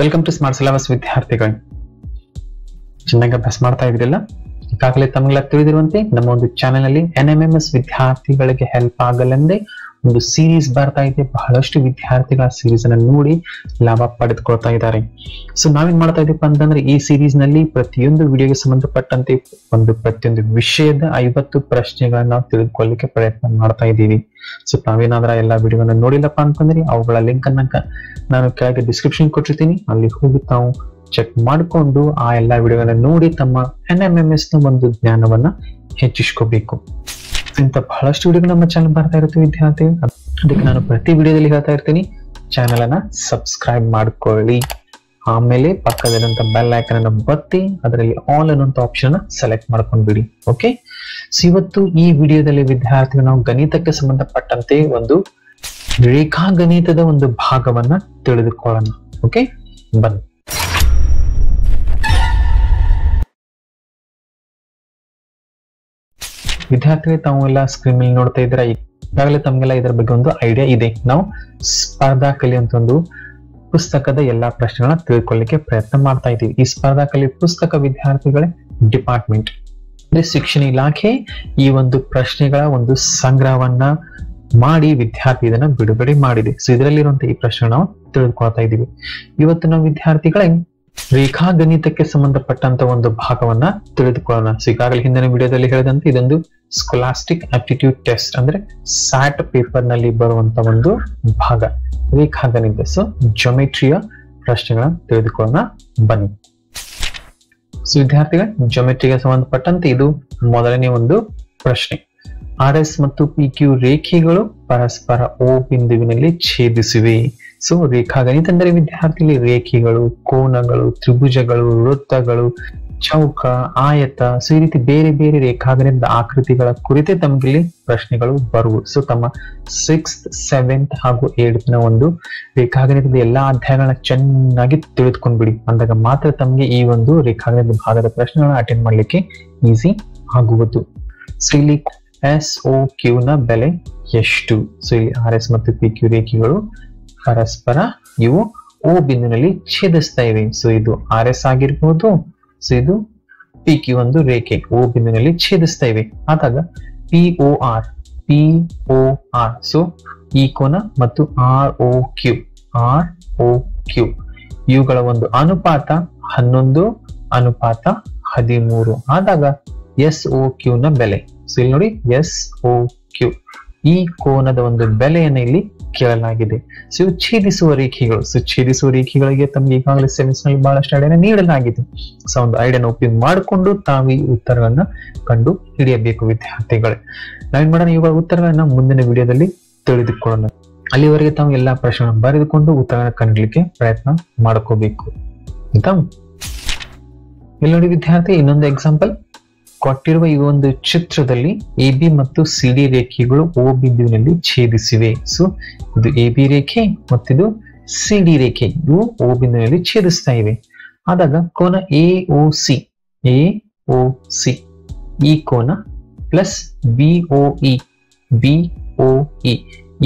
Welcome to smart syllabus ವಿದ್ಯಾರ್ಥಿಗಳು. ಚೆನ್ನಾಗಿ ಅಭ್ಯಾಸ ಮಾಡ್ತಾ ಇದ್ರಲ್ಲ? ಈಗಾಗಲೇ ತಮಗೆಲ್ಲ ತಿಳಿದಿರುವಂತೆ ನಮ್ಮ ಒಂದು ಚಾನೆಲ್ ನಲ್ಲಿ NMMS ವಿದ್ಯಾರ್ಥಿಗಳಿಗೆ ಹೆಲ್ಪ್ ಆಗಲೆಂದೇ ಒಂದು ಸೀರೀಸ್ ಬರ್ತಾ ಇದೆ. ಬಹಳಷ್ಟು ವಿದ್ಯಾರ್ಥಿಗಳ ಸೀರೀಸ್ ಅನ್ನು ನೋಡಿ ಲಾಭ ಪಡೆದುಕೊಳ್ತಾ ಇದ್ದಾರೆ. ಸೊ ನಾವೇನ್ ಮಾಡ್ತಾ ಇದೀವಿ ಅಂತಂದ್ರೆ, ಈ ಸೀರೀಸ್ ನಲ್ಲಿ ಪ್ರತಿಯೊಂದು ವಿಡಿಯೋಗೆ ಸಂಬಂಧಪಟ್ಟಂತೆ ಪ್ರತಿಯೊಂದು ವಿಷಯದ 50 ಪ್ರಶ್ನೆಗಳನ್ನ ನಾವು ತಿಳಿದುಕೊಳ್ಳಲಿಕ್ಕೆ ಪ್ರಯತ್ನ ಮಾಡ್ತಾ ಇದ್ದೀವಿ. ಸೊ ನಾವೇನಾದ್ರೂ ಎಲ್ಲ ವಿಡಿಯೋಗಳನ್ನ ನೋಡಿಲ್ಲಪ್ಪ ಅಂತಂದ್ರೆ ಅವುಗಳ ಲಿಂಕ್ ಅನ್ನ ನಾನು ಕೆಳಗೆ ಡಿಸ್ಕ್ರಿಪ್ಷನ್ ಕೊಟ್ಟಿರ್ತೀನಿ, ಅಲ್ಲಿ ಹೋಗಿ ತಾವು ಚೆಕ್ ಮಾಡಿಕೊಂಡು ಆ ಎಲ್ಲಾ ವಿಡಿಯೋಗಳನ್ನ ನೋಡಿ ತಮ್ಮ NMMS ನ ಒಂದು ಜ್ಞಾನವನ್ನ ಹೆಚ್ಚಿಸ್ಕೋಬೇಕು. ಇಂತ ಬಹಳಷ್ಟು ವಿಡಿಯೋ ನಮ್ಮ ಚಾನಲ್ ಬರ್ತಾ ಇರುತ್ತೆ ವಿದ್ಯಾರ್ಥಿ. ಅದಕ್ಕೆ ನಾನು ಪ್ರತಿ ವಿಡಿಯೋದಲ್ಲಿ ಹೇಳ್ತಾ ಇರ್ತೀನಿ, ಚಾನೆಲ್ ಅನ್ನ ಸಬ್ಸ್ಕ್ರೈಬ್ ಮಾಡ್ಕೊಳ್ಳಿ. ಆಮೇಲೆ ಪಕ್ಕದಲ್ಲಿರುವಂತ ಬೆಲ್ ಐಕಾನ್ ಅನ್ನು ಒತ್ತಿ ಅದರಲ್ಲಿ ಆಲ್ ಅನ್ನುವಂತ ಆಪ್ಷನ್ ಸೆಲೆಕ್ಟ್ ಮಾಡ್ಕೊಂಡ್ಬಿಡಿ. ಓಕೆ, ಸೊ ಇವತ್ತು ಈ ವಿಡಿಯೋದಲ್ಲಿ ವಿದ್ಯಾರ್ಥಿಗಳು ನಾವು ಗಣಿತಕ್ಕೆ ಸಂಬಂಧಪಟ್ಟಂತೆ ಒಂದು ರೇಖಾಗಣಿತದ ಒಂದು ಭಾಗವನ್ನ ತಿಳಿದುಕೊಳ್ಳೋಣ. ಓಕೆ, ಬನ್ನಿ. ವಿದ್ಯಾರ್ಥಿಗಳು ತಾವೆಲ್ಲ ಸ್ಕ್ರೀನ್ ಮೇಲೆ ನೋಡ್ತಾ ಇದ್ದೀರಾ. ಈಗಾಗಲೇ ತಮಗೆಲ್ಲ ಇದರ ಬಗ್ಗೆ ಒಂದು ಐಡಿಯಾ ಇದೆ. ನಾವು ಸ್ಪರ್ಧಾ ಕಲಿ ಅಂತ ಒಂದು ಪುಸ್ತಕದ ಎಲ್ಲಾ ಪ್ರಶ್ನೆಗಳನ್ನ ತಿಳ್ಕೊಳ್ಳಿಕ್ಕೆ ಪ್ರಯತ್ನ ಮಾಡ್ತಾ ಇದ್ದೀವಿ. ಈ ಸ್ಪರ್ಧಾ ಕಲಿ ಪುಸ್ತಕ ವಿದ್ಯಾರ್ಥಿಗಳ ಡಿಪಾರ್ಟ್ಮೆಂಟ್ ಅಂದ್ರೆ ಶಿಕ್ಷಣ ಇಲಾಖೆ ಈ ಒಂದು ಪ್ರಶ್ನೆಗಳ ಒಂದು ಸಂಗ್ರಹವನ್ನ ಮಾಡಿ ವಿದ್ಯಾರ್ಥಿ ಇದನ್ನ ಬಿಡುಗಡೆ ಮಾಡಿದೆ. ಸೊ ಇದರಲ್ಲಿರುವಂತಹ ಈ ಪ್ರಶ್ನೆ ನಾವು ತಿಳಿದುಕೊಳ್ತಾ ಇದ್ದೀವಿ. ಇವತ್ತು ನಾವು ವಿದ್ಯಾರ್ಥಿಗಳ ರೇಖಾಗಣಿತಕ್ಕೆ ಸಂಬಂಧಪಟ್ಟಂತ ಒಂದು ಭಾಗವನ್ನ ತಿಳಿದುಕೊಳ್ಳೋಣ. ಸೊ ಈಗಾಗಲೇ ಹಿಂದಿನ ವಿಡಿಯೋದಲ್ಲಿ ಹೇಳಿದಂತೆ ಇದೊಂದು ಸ್ಕಾಲಾಸ್ಟಿಕ್ ಆಪ್ಟಿಟ್ಯೂಡ್ ಟೆಸ್ಟ್ ಅಂದ್ರೆ ಸ್ಯಾಟ್ ಪೇಪರ್ ನಲ್ಲಿ ಬರುವಂತ ಒಂದು ಭಾಗ ರೇಖಾಗಣಿತ. ಸೊ ಜಿಯೋಮೆಟ್ರಿಯ ಪ್ರಶ್ನೆಗಳನ್ನ ತಿಳಿದುಕೊಳ್ಳೋಣ, ಬನ್ನಿ. ಸೊ ವಿದ್ಯಾರ್ಥಿಗಳ ಜಿಯೋಮೆಟ್ರಿಗೆ ಸಂಬಂಧಪಟ್ಟಂತೆ ಇದು ಮೊದಲನೇ ಒಂದು ಪ್ರಶ್ನೆ. RS ಮತ್ತು PQ ರೇಖೆಗಳು ಪರಸ್ಪರ O ಬಿಂದುವಿನಲ್ಲಿ ಛೇದಿಸಿವೆ. ಸೊ ರೇಖಾಗಣಿತ ಅಂದ್ರೆ ವಿದ್ಯಾರ್ಥಿಗಳಲ್ಲಿ ರೇಖೆಗಳು, ಕೋನಗಳು, ತ್ರಿಭುಜಗಳು, ವೃತ್ತಗಳು, ಚೌಕ, ಆಯತ, ಸೊ ಈ ರೀತಿ ಬೇರೆ ಬೇರೆ ರೇಖಾಗಣಿತದ ಆಕೃತಿಗಳ ಕುರಿತೇ ತಮಗಿಲ್ಲಿ ಪ್ರಶ್ನೆಗಳು ಬರುವು. ಸೊ ತಮ್ಮ 6th, 7th ಹಾಗೂ 8th ನ ಒಂದು ರೇಖಾಗಣಿತದ ಎಲ್ಲಾ ಅಧ್ಯಾಯಗಳನ್ನ ಚೆನ್ನಾಗಿ ತಿಳಿದುಕೊಂಡ್ಬಿಡಿ. ಅಂದಾಗ ಮಾತ್ರ ತಮಗೆ ಈ ಒಂದು ರೇಖಾಗಣಿತದ ಭಾಗದ ಪ್ರಶ್ನೆಗಳನ್ನ ಅಟೆಂಡ್ ಮಾಡ್ಲಿಕ್ಕೆ ಈಸಿ ಆಗುವುದು. ಸೊ ಇಲ್ಲಿ SOQ ನ ಬೆಲೆ ಎಷ್ಟು? ಸೊ ಇಲ್ಲಿ RS ಮತ್ತು PQ ರೇಖೆಗಳು ಪರಸ್ಪರ ಇವು O ಬಿಂದುವಿನಲ್ಲಿ ಛೇದಿಸ್ತಾ ಇವೆ. ಸೊ ಇದು RS ಆಗಿರ್ಬೋದು, ಸೊ ಇದು PQ ಒಂದು ರೇಖೆ O ಬಿಂದುವಿನಲ್ಲಿ ಛೇದಿಸ್ತಾ ಇವೆ. ಆದಾಗ POR ಸೊ ಈ ಕೋನ ಮತ್ತು ROQ ಇವುಗಳ ಒಂದು ಅನುಪಾತ 11:13 ಆದಾಗ SOQ ನ ಬೆಲೆ. ಸೊ ಇಲ್ಲಿ ನೋಡಿ SOQ ಈ ಕೋನದ ಒಂದು ಬೆಲೆಯನ್ನು ಇಲ್ಲಿ ಕೇಳಲಾಗಿದೆ. ಸೊ ಇವು ಛೇದಿಸುವ ರೇಖೆಗಳು. ಸೊ ಛೇದಿಸುವ ರೇಖೆಗಳಿಗೆ ತಮಗೆ ಈಗಾಗಲೇ ಸೆಮಿಸ್ ನಲ್ಲಿ ಬಹಳಷ್ಟು ಐಡಿಯಾನ ನೀಡಲಾಗಿದೆ. ಸೊ ಒಂದು ಐಡಿಯಾನ ಉಪಯೋಗ ಮಾಡಿಕೊಂಡು ತಾವು ಈ ಉತ್ತರಗಳನ್ನ ಕಂಡು ಹಿಡಿಯಬೇಕು ವಿದ್ಯಾರ್ಥಿಗಳೇ. ನಾವೇನ್ ಮಾಡೋಣ, ಇವುಗಳ ಉತ್ತರಗಳನ್ನ ಮುಂದಿನ ವಿಡಿಯೋದಲ್ಲಿ ತಿಳಿದುಕೊಳ್ಳೋಣ. ಅಲ್ಲಿವರೆಗೆ ತಾವು ಎಲ್ಲಾ ಪ್ರಶ್ನೆಗಳನ್ನು ಬರೆದುಕೊಂಡು ಉತ್ತರಗಳನ್ನ ಕಂಡುಹಿಡಿಯಲಿಕ್ಕೆ ಪ್ರಯತ್ನ ಮಾಡ್ಕೋಬೇಕು ಆಯ್ತಾ. ಇಲ್ಲಿ ನೋಡಿ ವಿದ್ಯಾರ್ಥಿ, ಇನ್ನೊಂದು ಎಕ್ಸಾಂಪಲ್ ಕೊಟ್ಟಿರುವ ಈ ಒಂದು ಚಿತ್ರದಲ್ಲಿ AB ಮತ್ತು CD ರೇಖೆಗಳು O ಬಿಂದುವಿನಲ್ಲಿ ಛೇದಿಸಿವೆ. ಸೊ ಇದು AB ರೇಖೆ ಮತ್ತಿದು CD ರೇಖೆ, ಇವು O ಬಿಂದುವಿನಲ್ಲಿ ಛೇದಿಸ್ತಾ ಇವೆ. ಆದಾಗ ಕೋನ AOC ಈ ಕೋನ ಪ್ಲಸ್ BOE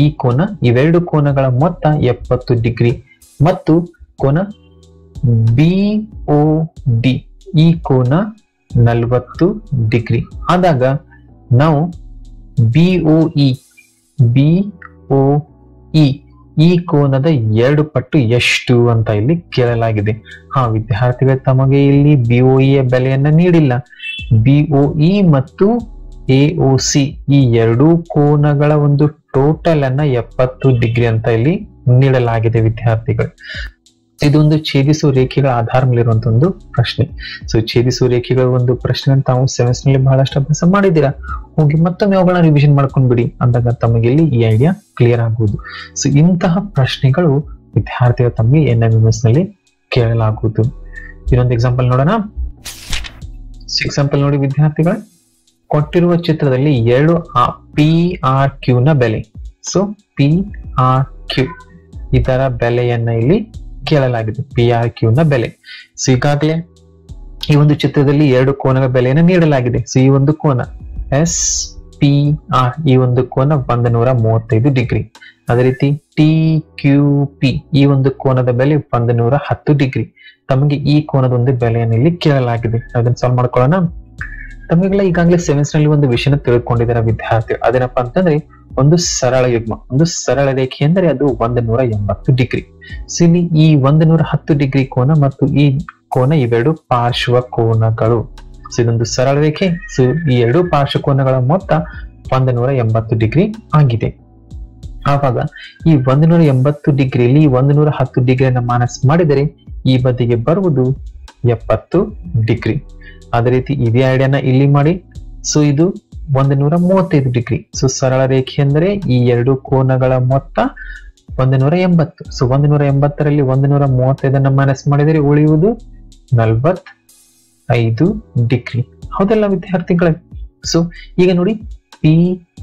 ಈ ಕೋನ, ಇವೆರಡು ಕೋನಗಳ ಮೊತ್ತ 70 ಡಿಗ್ರಿ ಮತ್ತು ಕೋನ BOD ಈ ಕೋನ 40 ಡಿಗ್ರಿ. ಆದಾಗ ನಾವು BOE ಈ ಕೋನದ 2 ಪಟ್ಟು ಎಷ್ಟು ಅಂತ ಇಲ್ಲಿ ಕೇಳಲಾಗಿದೆ. ವಿದ್ಯಾರ್ಥಿಗಳು ತಮಗೆ ಇಲ್ಲಿ BOE ಯ ಬೆಲೆಯನ್ನ ನೀಡಿಲ್ಲ. BOE ಮತ್ತು AOC ಈ ಎರಡೂ ಕೋನಗಳ ಒಂದು ಟೋಟಲ್ ಅನ್ನ 70 ಡಿಗ್ರಿ ಅಂತ ಇಲ್ಲಿ ನೀಡಲಾಗಿದೆ ವಿದ್ಯಾರ್ಥಿಗಳು. ಇದೊಂದು ಛೇದಿಸುವ ರೇಖೆಗಳ ಆಧಾರ ಮೇಲಿರುವಂತಹ ಒಂದು ಪ್ರಶ್ನೆ. ಸೊ ಛೇದಿಸುವ ರೇಖೆಗಳ ಒಂದು ಪ್ರಶ್ನೆ ತಾವು ಸೆಮಿಸ್ಟರ್ ನಲ್ಲಿ ಬಹಳಷ್ಟು ಅಭ್ಯಾಸ ಮಾಡಿದ್ದೀರಾ. ಹೋಗಿ ಮತ್ತೊಮ್ಮೆ ಅವುಗಳನ್ನ ರಿವಿಷನ್ ಮಾಡ್ಕೊಂಡ್ಬಿಡಿ, ಅಂದಾಗ ತಮಗೆ ಇಲ್ಲಿ ಈ ಐಡಿಯಾ ಕ್ಲಿಯರ್ ಆಗುವುದು. ಸೊ ಇಂತಹ ಪ್ರಶ್ನೆಗಳು ವಿದ್ಯಾರ್ಥಿಗಳು ತಮಗೆ NMMS ನಲ್ಲಿ ಕೇಳಲಾಗುವುದು. ಇನ್ನೊಂದು ಎಕ್ಸಾಂಪಲ್ ನೋಡೋಣ. ಎಕ್ಸಾಂಪಲ್ ನೋಡಿ ವಿದ್ಯಾರ್ಥಿಗಳು, ಕೊಟ್ಟಿರುವ ಚಿತ್ರದಲ್ಲಿ 2 PRQ ನ ಬೆಲೆ. ಸೊ PRQ ಇದರ ಬೆಲೆಯನ್ನ ಇಲ್ಲಿ ಕೇಳಲಾಗಿದೆ, PRQ ನ ಬೆಲೆ. ಸೊ ಈಗಾಗಲೇ ಈ ಒಂದು ಚಿತ್ರದಲ್ಲಿ 2 ಕೋನಗಳ ಬೆಲೆಯನ್ನು ನೀಡಲಾಗಿದೆ. ಸೊ ಈ ಒಂದು ಕೋನ ಪಿ ಆರ್ ಈ ಒಂದು ಕೋನ 135 ಡಿಗ್ರಿ. ಅದೇ ರೀತಿ ಟಿ ಕ್ಯೂ ಪಿ ಈ ಒಂದು ಕೋನದ ಬೆಲೆ 110 ಡಿಗ್ರಿ. ತಮಗೆ ಈ ಕೋನದ ಒಂದು ಬೆಲೆಯನ್ನು ಇಲ್ಲಿ ಕೇಳಲಾಗಿದೆ. ಅದನ್ನ ಸಾಲ್ವ್ ಮಾಡ್ಕೊಳ್ಳೋಣ. ತಮಗೆಲ್ಲ ಈಗಾಗಲೇ ಸೆವೆನ್ಸ್ ನಲ್ಲಿ ಒಂದು ವಿಷಯನ ತಿಳ್ಕೊಂಡಿದ್ದಾರೆ ವಿದ್ಯಾರ್ಥಿ. ಅದೇನಪ್ಪಾ ಅಂತಂದ್ರೆ ಒಂದು ಸರಳ ಯುಗ್ಮ, ಒಂದು ಸರಳ ರೇಖೆ ಅಂದರೆ ಅದು 180 ಡಿಗ್ರಿ. ಸೊ ಇಲ್ಲಿ ಈ 110 ಡಿಗ್ರಿ ಕೋನ ಮತ್ತು ಈ ಕೋನ ಇವೆರಡು ಪಾರ್ಶ್ವ ಕೋನಗಳು. ಸೊ ಇದೊಂದು ಸರಳ ರೇಖೆ. ಸೊ ಈ ಎರಡು ಪಾರ್ಶ್ವ ಕೋನಗಳ ಮೊತ್ತ 180 ಡಿಗ್ರಿ ಆಗಿದೆ. ಆವಾಗ ಈ 180 ಡಿಗ್ರಿಯಲ್ಲಿ 110 ಡಿಗ್ರಿಯನ್ನು ಮೈನಸ್ ಮಾಡಿದರೆ ಈ ಬದಿಗೆ ಬರುವುದು 70 ಡಿಗ್ರಿ. ಅದೇ ರೀತಿ ಇದೇ ಐಡಿಯಾನ ಇಲ್ಲಿ ಮಾಡಿ. ಸೊ ಇದು 135 ಡಿಗ್ರಿ. ಸೊ ಸರಳ ರೇಖೆ ಅಂದರೆ ಈ ಎರಡು ಕೋನಗಳ ಮೊತ್ತ 180. ಸೊ 180ರಲ್ಲಿ 135 ಮೈನಸ್ ಮಾಡಿದರೆ ಉಳಿಯುವುದು 45 ಡಿಗ್ರಿ. ಹೌದಲ್ಲ ವಿದ್ಯಾರ್ಥಿಗಳೇ? ಸೊ ಈಗ ನೋಡಿ, ಪಿ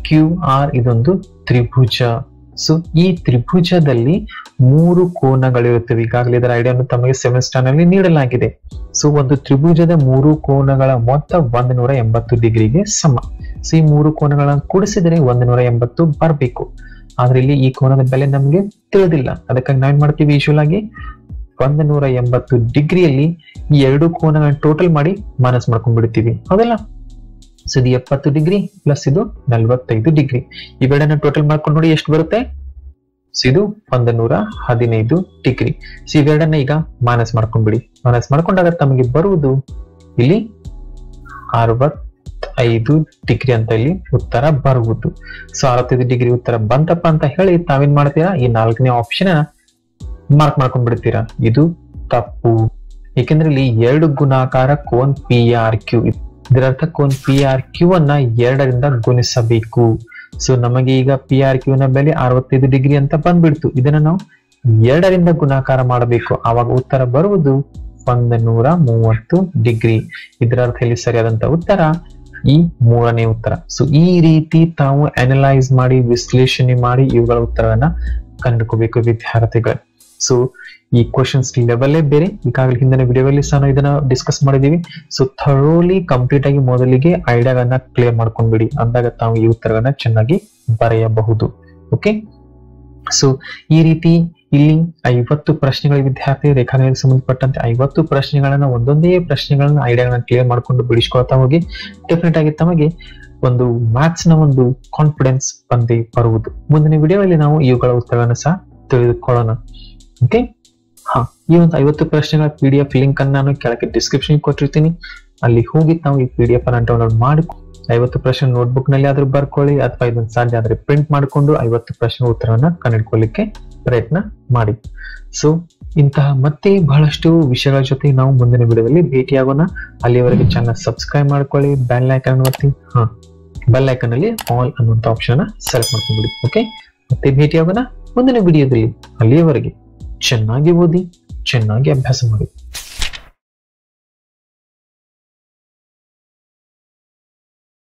ಕ್ಯೂ ಆರ್ ಇದೊಂದು ತ್ರಿಭುಜ. ಸೊ ಈ ತ್ರಿಭುಜದಲ್ಲಿ 3 ಕೋನಗಳಿರುತ್ತವೆ. ಈಗಾಗಲೇ ಇದರ ಐಡಿಯಾವನ್ನು ತಮಗೆ 7th ಸ್ಟ್ಯಾಂಡರ್ಡ್ ನಲ್ಲಿ ನೀಡಲಾಗಿದೆ. ಸೊ ಒಂದು ತ್ರಿಭುಜದ 3 ಕೋನಗಳ ಮೊತ್ತ 180 ಡಿಗ್ರಿಗೆ ಸಮ. ಸೊ ಈ 3 ಕೋನಗಳನ್ನು ಕೂಡಿಸಿದರೆ 180 ಬರಬೇಕು. ಆದ್ರೆ ಇಲ್ಲಿ ಈ ಕೋನದ ಬೆಲೆ ನಮ್ಗೆ ತಿಳಿದಿಲ್ಲ. ಅದಕ್ಕಾಗಿ ನಾವೇನ್ ಮಾಡ್ತೀವಿ, ಯೂಶುವಲ್ ಆಗಿ 180 ಡಿಗ್ರಿಯಲ್ಲಿ ಈ ಎರಡು ಕೋನಗಳನ್ನು ಟೋಟಲ್ ಮಾಡಿ ಮೈನಸ್ ಮಾಡ್ಕೊಂಡ್ ಬಿಡ್ತೀವಿ. ಹೌದಲ್ಲ? ಸೊ ಇದು 70 ಡಿಗ್ರಿ ಪ್ಲಸ್ ಇದು 45 ಡಿಗ್ರಿ. ಇವೆರಡನ್ನ ಟೋಟಲ್ ಮಾಡ್ಕೊಂಡು ನೋಡಿ ಎಷ್ಟು ಬರುತ್ತೆ. ಸೊ ಇದು 115 ಡಿಗ್ರಿ. ಸೊ ಇವೆರಡನ್ನ ಈಗ ಮೈನಸ್ ಮಾಡ್ಕೊಂಡ್ಬಿಡಿ. ಮೈನಸ್ ಮಾಡ್ಕೊಂಡಾಗ ತಮಗೆ ಬರುವುದು ಇಲ್ಲಿ 65 ಡಿಗ್ರಿ ಅಂತ ಇಲ್ಲಿ ಉತ್ತರ ಬರುವುದು. ಸೊ 65 ಡಿಗ್ರಿ ಉತ್ತರ ಬಂತಪ್ಪ ಅಂತ ಹೇಳಿ ತಾವೇನ್ ಮಾಡ್ತೀರಾ, ಈ 4ನೇ ಆಪ್ಷನ್ ಮಾರ್ಕ್ ಮಾಡ್ಕೊಂಡ್ ಬಿಡ್ತೀರಾ. ಇದು ತಪ್ಪು. ಏಕೆಂದ್ರೆ ಇಲ್ಲಿ 2 ಗುಣಾಕಾರ ಕೋನ್ ಪಿ ಆರ್ ಕ್ಯೂ. ಇದರರ್ಥ ಕೋನ್ ಪಿ ಆರ್ ಕ್ಯೂ ಅನ್ನ 2ರಿಂದ ಗುಣಿಸಬೇಕು. ಸೊ ನಮಗೆ ಈಗ ಪಿ ಆರ್ ಕ್ಯೂ ನ ಬೆಲೆ 65 ಡಿಗ್ರಿ ಅಂತ ಬಂದ್ಬಿಡ್ತು. ಇದನ್ನ ನಾವು 2ರಿಂದ ಗುಣಾಕಾರ ಮಾಡಬೇಕು. ಆವಾಗ ಉತ್ತರ ಬರುವುದು 130 ಡಿಗ್ರಿ. ಇದರ ಅರ್ಥ ಇಲ್ಲಿ ಸರಿಯಾದಂತ ಉತ್ತರ ಈ 3ನೇ ಉತ್ತರ. ಸೊ ಈ ರೀತಿ ತಾವು ಅನಲೈಸ್ ಮಾಡಿ, ವಿಶ್ಲೇಷಣೆ ಮಾಡಿ ಇವುಗಳ ಉತ್ತರವನ್ನ ಕಂಡುಕೋಬೇಕು ವಿದ್ಯಾರ್ಥಿಗಳು. ಸೊ ಈ ಕ್ವಶನ್ಸ್ ಲೆವೆಲ್ಲೇ ಬೇರೆ. ಈಗಾಗಲೇ ಹಿಂದಿನ ವಿಡಿಯೋದಲ್ಲಿ ಸಹ ನಾವು ಇದನ್ನ ಡಿಸ್ಕಸ್ ಮಾಡಿದೀವಿ. ಸೊ ಥರೋಲಿ ಕಂಪ್ಲೀಟ್ ಆಗಿ ಮೊದಲಿಗೆ ಐಡಿಯಾಗಳನ್ನ ಕ್ಲಿಯರ್ ಮಾಡ್ಕೊಂಡ್ಬಿಡಿ. ಅಂದಾಗ ತಾವು ಈ ಉತ್ತರಗಳನ್ನ ಚೆನ್ನಾಗಿ ಬರೆಯಬಹುದು. ಓಕೆ. ಸೊ ಈ ರೀತಿ ಇಲ್ಲಿ 50 ಪ್ರಶ್ನೆಗಳ ವಿದ್ಯಾರ್ಥಿ ರೇಖಾಗಣಿತಕ್ಕೆ ಸಂಬಂಧಪಟ್ಟಂತೆ 50 ಪ್ರಶ್ನೆಗಳನ್ನ ಒಂದೊಂದೇ ಪ್ರಶ್ನೆಗಳನ್ನ ಐಡಿಯಾಗಳನ್ನ ಕ್ಲಿಯರ್ ಮಾಡ್ಕೊಂಡು ಬಿಡಿಸ್ಕೊಳ್ತಾ ಹೋಗಿ ಡೆಫಿನೆಟ್ ಆಗಿ ತಮಗೆ ಒಂದು ಮ್ಯಾಥ್ಸ್ ನ ಒಂದು ಕಾನ್ಫಿಡೆನ್ಸ್ ಬಂದೇ ಬರುವುದು. ಮುಂದಿನ ವಿಡಿಯೋದಲ್ಲಿ ನಾವು ಇವುಗಳ ಉತ್ತರಗಳನ್ನ ಸಹ ತಿಳಿದುಕೊಳ್ಳೋಣ. ಓಕೆ. ಈ ಒಂದು 50 ಪ್ರಶ್ನೆಗಳ PDF ಲಿಂಕ್ ಅನ್ನು ನಾನು ಕೆಳಗೆ ಡಿಸ್ಕ್ರಿಪ್ಷನ್ ಕೊಟ್ಟಿರ್ತೀನಿ. ಅಲ್ಲಿ ಹೋಗಿ ತಾವು ಈ PDF ಅನ್ನು ಡೌನ್ಲೋಡ್ ಮಾಡಿ 50 ಪ್ರಶ್ನೆ ನೋಟ್ಬುಕ್ ನಲ್ಲಿ ಆದ್ರೂ ಬರ್ಕೊಳ್ಳಿ, ಅಥವಾ ಇದನ್ನು ಸಾಧ್ಯ ಆದ್ರೆ ಪ್ರಿಂಟ್ ಮಾಡಿಕೊಂಡು 50 ಪ್ರಶ್ನೆ ಉತ್ತರವನ್ನ ಕಂಡುಹಿಡ್ಕೊಳ್ಳಿಕ್ಕೆ ಪ್ರಯತ್ನ ಮಾಡಿ. ಸೊ ಇಂತಹ ಮತ್ತೆ ಬಹಳಷ್ಟು ವಿಷಯಗಳ ಜೊತೆ ನಾವು ಮುಂದಿನ ವಿಡಿಯೋದಲ್ಲಿ ಭೇಟಿಯಾಗೋಣ. ಅಲ್ಲಿವರೆಗೆ ಚಾನಲ್ ಸಬ್ಸ್ಕ್ರೈಬ್ ಮಾಡ್ಕೊಳ್ಳಿ, ಬೆಲ್ ಐಕಾನ್ ಒತ್ತಿ. ಬೆಲ್ ಐಕಾನ್ ಅಲ್ಲಿ ಆಲ್ ಅನ್ನುವಂತ ಆಪ್ಷನ್ ಸೆಲೆಕ್ಟ್ ಮಾಡ್ಕೊಂಡ್ಬಿಡಿ. ಓಕೆ. ಮತ್ತೆ ಭೇಟಿಯಾಗೋಣ ಮುಂದಿನ ವಿಡಿಯೋದಲ್ಲಿ. ಅಲ್ಲಿಯವರೆಗೆ ಚೆನ್ನಾಗಿ ಓದಿ, ಚೆನ್ನಾಗಿ ಅಭ್ಯಾಸ ಮಾಡಿ.